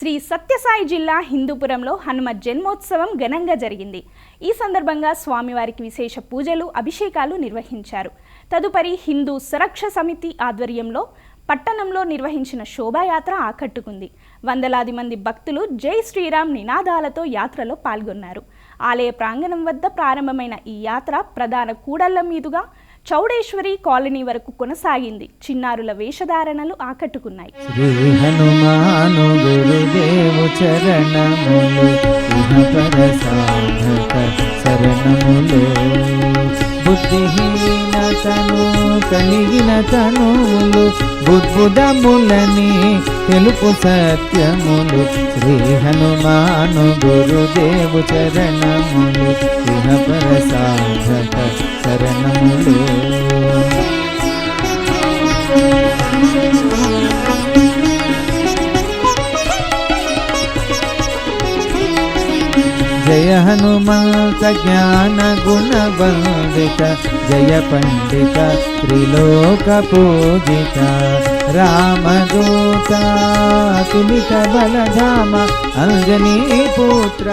శ్రీ సత్యసాయి జిల్లా హిందూపురంలో హనుమత్ జన్మోత్సవం ఘనంగా జరిగింది. ఈ సందర్భంగా స్వామివారికి విశేష పూజలు, అభిషేకాలు నిర్వహించారు. తదుపరి హిందూ సురక్ష సమితి ఆధ్వర్యంలో పట్టణంలో నిర్వహించిన శోభాయాత్ర ఆకట్టుకుంది. వందలాది మంది భక్తులు జై శ్రీరామ్ నినాదాలతో యాత్రలో పాల్గొన్నారు. ఆలయ ప్రాంగణం వద్ద ప్రారంభమైన ఈ యాత్ర ప్రధాన కూడళ్ల మీదుగా చౌడేశ్వరి కాలనీ వరకు కొనసాగింది. చిన్నారుల వేషధారణలు ఆకట్టుకున్నాయి. శ్రీ హనుమాను గురుదేవు చరణములు ఇహపర సాధక శరణములు బుద్ధిహీనతను కలిగిన తనువులు బుద్బుదములని తెలుపు సత్యములు శ్రీ హనుమాను గురుదేవు చరణములు ఇహపర సాధక శరణములు. జయ హనుమంత జ్ఞాన గుణ వందిత జయ పండిత త్రిలోక పూజిత రామదూత తులిత బలధామ అంజనీ పుత్ర.